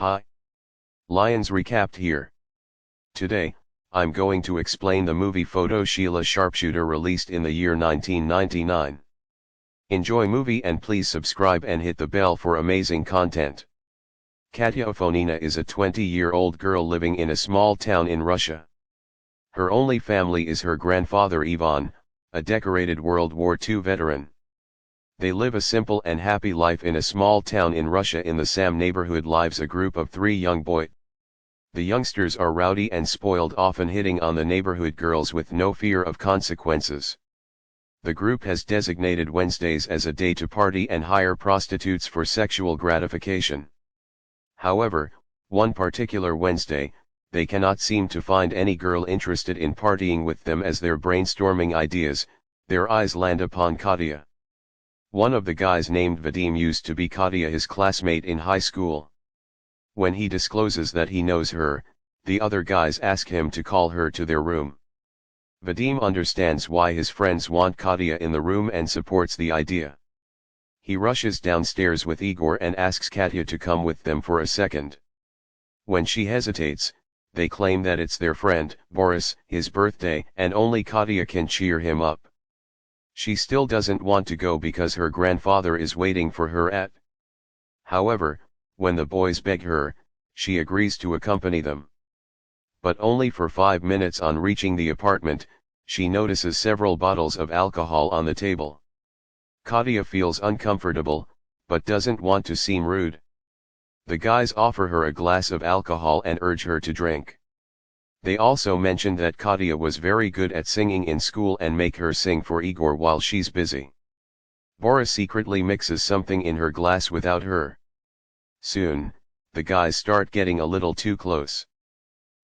Hi. Lions recapped here. Today, I'm going to explain the movie Photo Sheila Sharpshooter released in the year 1999. Enjoy movie and please subscribe and hit the bell for amazing content. Katya Afonina is a 20-year-old girl living in a small town in Russia. Her only family is her grandfather Ivan, a decorated World War II veteran. They live a simple and happy life in a small town in Russia. In the Sam neighborhood lives a group of 3 young boys. The youngsters are rowdy and spoiled, often hitting on the neighborhood girls with no fear of consequences. The group has designated Wednesdays as a day to party and hire prostitutes for sexual gratification. However, one particular Wednesday, they cannot seem to find any girl interested in partying with them. As they're brainstorming ideas, their eyes land upon Katya. One of the guys named Vadim used to be Katya, his classmate in high school. When he discloses that he knows her, the other guys ask him to call her to their room. Vadim understands why his friends want Katya in the room and supports the idea. He rushes downstairs with Igor and asks Katya to come with them for a second. When she hesitates, they claim that it's their friend, Boris, his birthday, and only Katya can cheer him up. She still doesn't want to go because her grandfather is waiting for her at. However, when the boys beg her, she agrees to accompany them. But only for 5 minutes. On reaching the apartment, she notices several bottles of alcohol on the table. Katya feels uncomfortable, but doesn't want to seem rude. The guys offer her a glass of alcohol and urge her to drink. They also mention that Katya was very good at singing in school and make her sing for Igor while she's busy. Boris secretly mixes something in her glass without her. Soon, the guys start getting a little too close.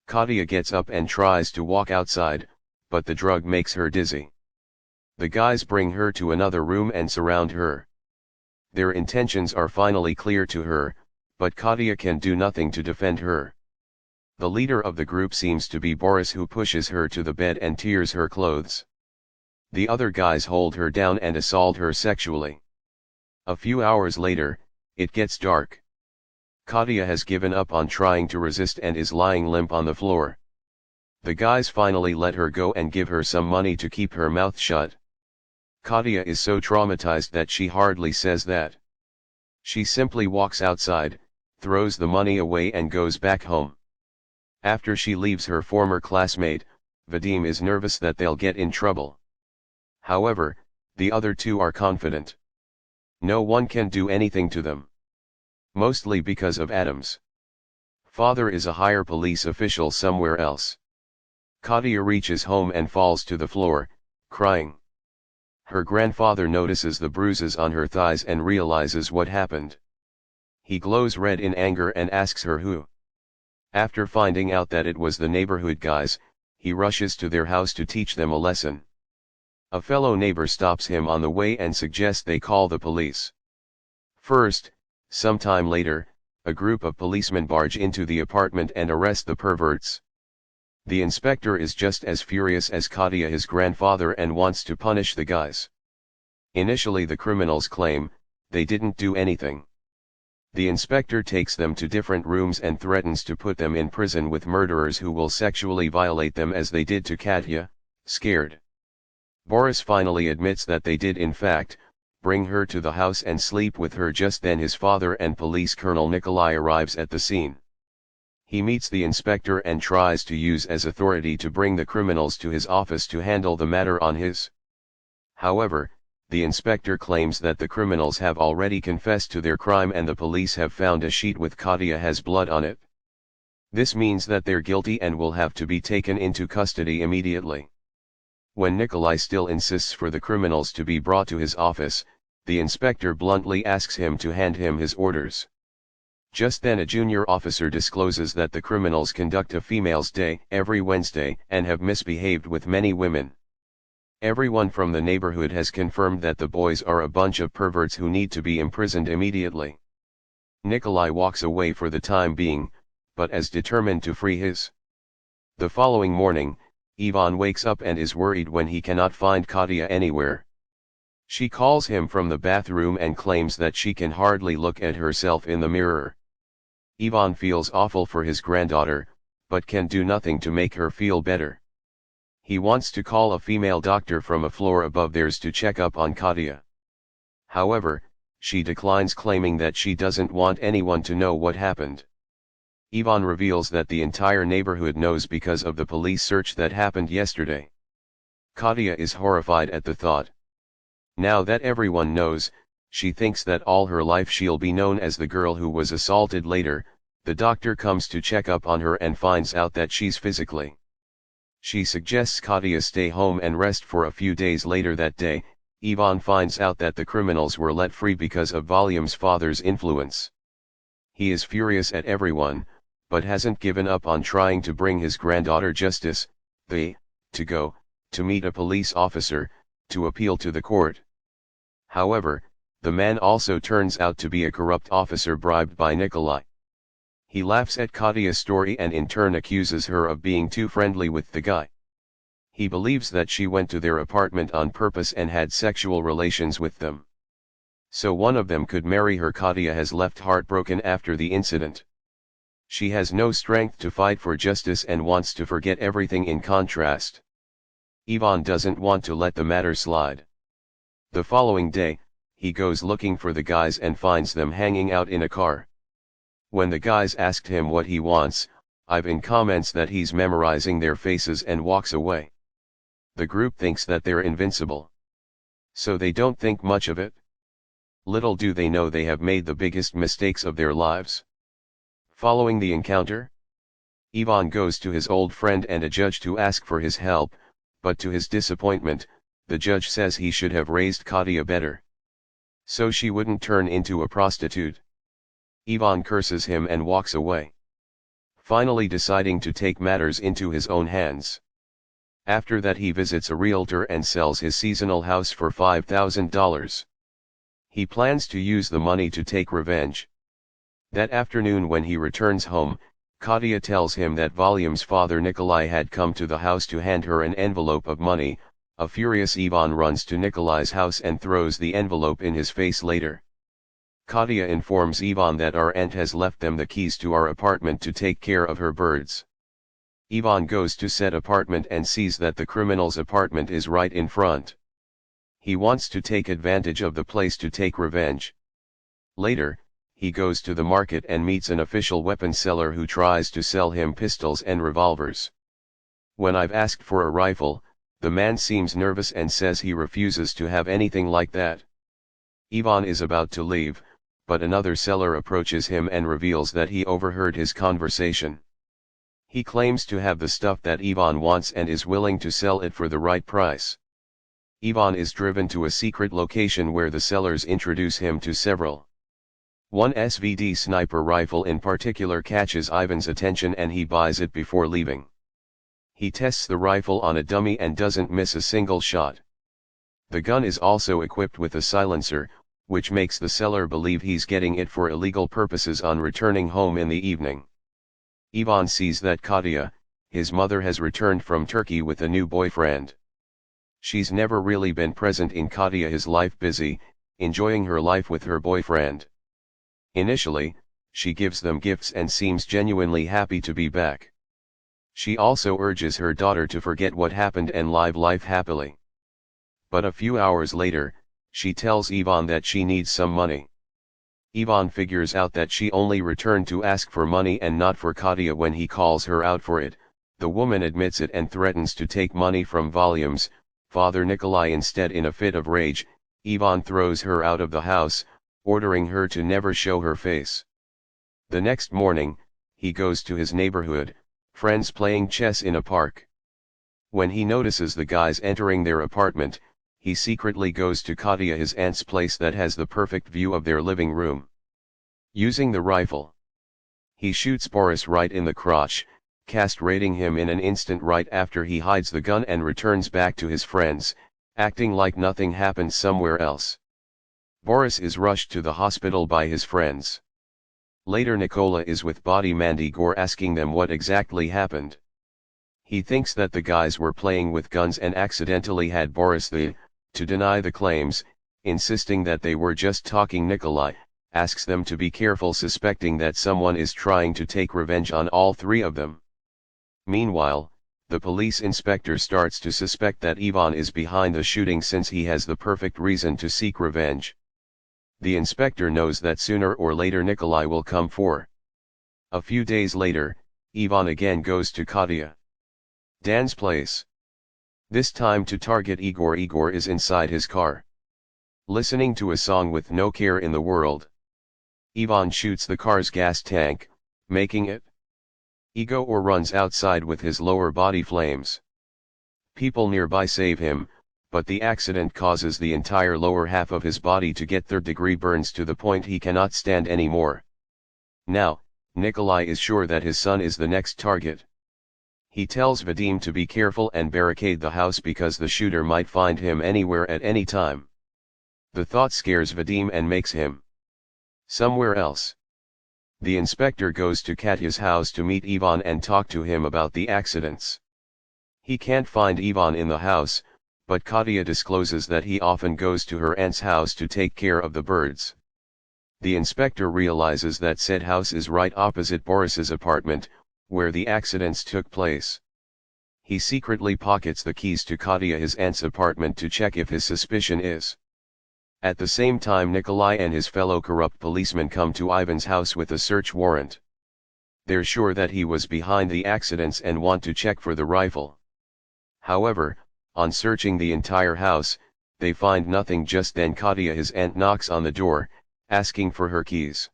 Katya gets up and tries to walk outside, but the drug makes her dizzy. The guys bring her to another room and surround her. Their intentions are finally clear to her, but Katya can do nothing to defend her. The leader of the group seems to be Boris, who pushes her to the bed and tears her clothes. The other guys hold her down and assault her sexually. A few hours later, it gets dark. Katya has given up on trying to resist and is lying limp on the floor. The guys finally let her go and give her some money to keep her mouth shut. Katya is so traumatized that she hardly says that. She simply walks outside, throws the money away and goes back home. After she leaves her former classmate, Vadim is nervous that they'll get in trouble. However, the other two are confident. No one can do anything to them. Mostly because of Adam's father is a higher police official somewhere else. Katya reaches home and falls to the floor, crying. Her grandfather notices the bruises on her thighs and realizes what happened. He glows red in anger and asks her who. After finding out that it was the neighborhood guys, he rushes to their house to teach them a lesson. A fellow neighbor stops him on the way and suggests they call the police. First, sometime later, a group of policemen barge into the apartment and arrest the perverts. The inspector is just as furious as Katya, his grandfather, and wants to punish the guys. Initially, the criminals claim they didn't do anything. The inspector takes them to different rooms and threatens to put them in prison with murderers who will sexually violate them as they did to Katya. Scared, Boris finally admits that they did in fact bring her to the house and sleep with her. Just then his father and police colonel Nikolai arrives at the scene. He meets the inspector and tries to use as authority to bring the criminals to his office to handle the matter on his. However, the inspector claims that the criminals have already confessed to their crime and the police have found a sheet with Katya has blood on it. This means that they're guilty and will have to be taken into custody immediately. When Nikolai still insists for the criminals to be brought to his office, the inspector bluntly asks him to hand him his orders. Just then a junior officer discloses that the criminals conduct a females' day every Wednesday and have misbehaved with many women. Everyone from the neighborhood has confirmed that the boys are a bunch of perverts who need to be imprisoned immediately. Nikolai walks away for the time being, but is determined to free his. The following morning, Ivan wakes up and is worried when he cannot find Katya anywhere. She calls him from the bathroom and claims that she can hardly look at herself in the mirror. Ivan feels awful for his granddaughter, but can do nothing to make her feel better. He wants to call a female doctor from a floor above theirs to check up on Katya. However, she declines, claiming that she doesn't want anyone to know what happened. Ivan reveals that the entire neighborhood knows because of the police search that happened yesterday. Katya is horrified at the thought. Now that everyone knows, she thinks that all her life she'll be known as the girl who was assaulted. Later, the doctor comes to check up on her and finds out that she's physically. She suggests Katya stay home and rest for a few days. Later that day, Ivan finds out that the criminals were let free because of Volume's father's influence. He is furious at everyone, but hasn't given up on trying to bring his granddaughter justice. To go, to meet a police officer, to appeal to the court. However, the man also turns out to be a corrupt officer bribed by Nikolai. He laughs at Katya's story and in turn accuses her of being too friendly with the guy. He believes that she went to their apartment on purpose and had sexual relations with them. So one of them could marry her. Katya has left heartbroken after the incident. She has no strength to fight for justice and wants to forget everything. In contrast, Ivan doesn't want to let the matter slide. The following day, he goes looking for the guys and finds them hanging out in a car. When the guys asked him what he wants, Ivan comments that he's memorizing their faces and walks away. The group thinks that they're invincible, so they don't think much of it. Little do they know they have made the biggest mistakes of their lives. Following the encounter, Ivan goes to his old friend and a judge to ask for his help, but to his disappointment, the judge says he should have raised Katya better, so she wouldn't turn into a prostitute. Ivan curses him and walks away, finally deciding to take matters into his own hands. After that, he visits a realtor and sells his seasonal house for $5,000. He plans to use the money to take revenge. That afternoon when he returns home, Katya tells him that Volume's father Nikolai had come to the house to hand her an envelope of money. A furious Ivan runs to Nikolai's house and throws the envelope in his face. Later, Katya informs Ivan that our aunt has left them the keys to our apartment to take care of her birds. Ivan goes to said apartment and sees that the criminal's apartment is right in front. He wants to take advantage of the place to take revenge. Later, he goes to the market and meets an official weapon seller who tries to sell him pistols and revolvers. When I've asked for a rifle, the man seems nervous and says he refuses to have anything like that. Ivan is about to leave, but another seller approaches him and reveals that he overheard his conversation. He claims to have the stuff that Ivan wants and is willing to sell it for the right price. Ivan is driven to a secret location where the sellers introduce him to several. One SVD sniper rifle in particular catches Ivan's attention and he buys it before leaving. He tests the rifle on a dummy and doesn't miss a single shot. The gun is also equipped with a silencer, which makes the seller believe he's getting it for illegal purposes. On returning home in the evening, Ivan sees that Katya, his mother, has returned from Turkey with a new boyfriend. She's never really been present in Katya's life, busy, enjoying her life with her boyfriend. Initially, she gives them gifts and seems genuinely happy to be back. She also urges her daughter to forget what happened and live life happily. But a few hours later, she tells Ivan that she needs some money. Ivan figures out that she only returned to ask for money and not for Katya. When he calls her out for it, the woman admits it and threatens to take money from Volume's father Nikolai instead. In a fit of rage, Ivan throws her out of the house, ordering her to never show her face. The next morning, he goes to his neighborhood, friends playing chess in a park. When he notices the guys entering their apartment, he secretly goes to Katya, his aunt's place that has the perfect view of their living room. Using the rifle, he shoots Boris right in the crotch, castrating him in an instant. Right after, he hides the gun and returns back to his friends, acting like nothing happened somewhere else. Boris is rushed to the hospital by his friends. Later, Nikola is with Body Mandigore asking them what exactly happened. He thinks that the guys were playing with guns and accidentally had Boris to deny the claims, insisting that they were just talking. Nikolai, asks them to be careful, suspecting that someone is trying to take revenge on all three of them. Meanwhile, the police inspector starts to suspect that Ivan is behind the shooting since he has the perfect reason to seek revenge. The inspector knows that sooner or later Nikolai will come for. A few days later, Ivan again goes to Katya Dan's place. This time to target Igor. Igor is inside his car, listening to a song with no care in the world. Ivan shoots the car's gas tank, making it. Igor runs outside with his lower body flames. People nearby save him, but the accident causes the entire lower half of his body to get third-degree burns to the point he cannot stand anymore. Now, Nikolai is sure that his son is the next target. He tells Vadim to be careful and barricade the house because the shooter might find him anywhere at any time. The thought scares Vadim and makes him somewhere else. The inspector goes to Katya's house to meet Ivan and talk to him about the accidents. He can't find Ivan in the house, but Katya discloses that he often goes to her aunt's house to take care of the birds. The inspector realizes that said house is right opposite Boris's apartment, where the accidents took place. He secretly pockets the keys to Katya his aunt's apartment to check if his suspicion is. At the same time, Nikolai and his fellow corrupt policemen come to Ivan's house with a search warrant. They're sure that he was behind the accidents and want to check for the rifle. However, on searching the entire house, they find nothing. Just then Katya his aunt knocks on the door, asking for her keys.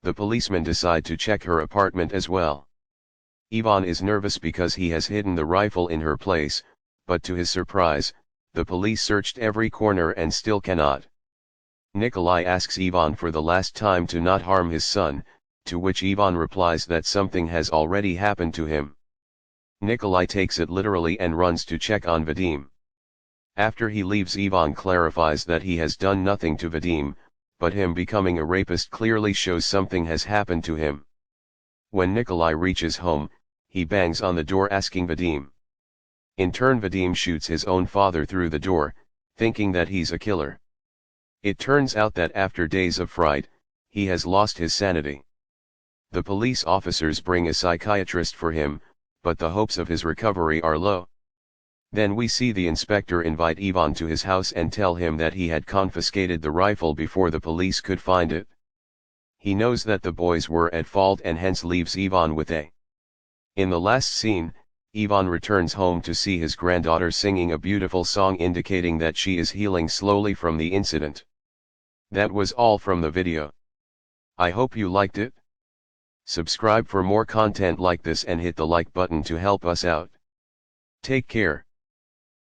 The policemen decide to check her apartment as well. Ivan is nervous because he has hidden the rifle in her place, but to his surprise, the police searched every corner and still cannot. Nikolai asks Ivan for the last time to not harm his son, to which Ivan replies that something has already happened to him. Nikolai takes it literally and runs to check on Vadim. After he leaves, Ivan clarifies that he has done nothing to Vadim, but him becoming a rapist clearly shows something has happened to him. When Nikolai reaches home, he bangs on the door asking Vadim. In turn, Vadim shoots his own father through the door, thinking that he's a killer. It turns out that after days of fright, he has lost his sanity. The police officers bring a psychiatrist for him, but the hopes of his recovery are low. Then we see the inspector invite Ivan to his house and tell him that he had confiscated the rifle before the police could find it. He knows that the boys were at fault and hence leaves Ivan with a. In the last scene, Ivan returns home to see his granddaughter singing a beautiful song indicating that she is healing slowly from the incident. That was all from the video. I hope you liked it. Subscribe for more content like this and hit the like button to help us out. Take care.